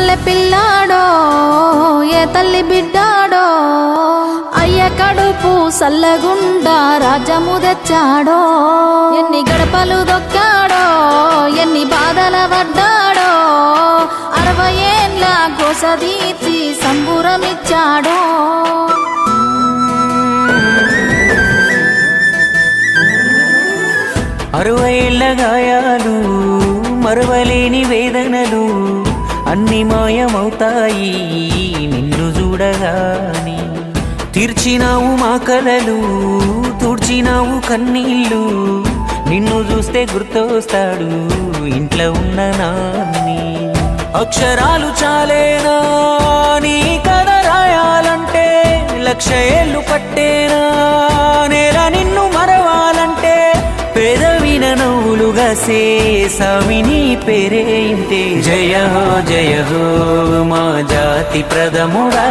మల్లె పిల్లాడో ఏ తల్లి బిడ్డాడో అయ్య కడుపు సల్లగుండా రాజ్యము తెచ్చాడో ఎన్ని గడపలు దొక్కాడో ఎన్ని బాధల పడ్డాడో 60 ఏండ్ల గోసదీర్చి సంబురమిచ్చాడో 60 ఏళ్ల గాయాలు మరవలేని వేదనలు అన్ని మాయమవుతాయి నిన్ను చూడగాని తీర్చినావు మా కలలు తుడిచినావు కన్నీళ్ళు నిన్ను చూస్తే గుర్తొస్తాడు ఇంట్లో ఉన్న నాన్ని అక్షరాలు చాలేనా నీ కథ రాయాలంటే 1,00,000 ఏళ్ళు పట్టేనా నేల నిన్ను మరవాలంటే పెదవిన నవ్వులుగా సేసామి నీ పేరే ఇంతే జయ హో మా జాతి ప్రథముడా।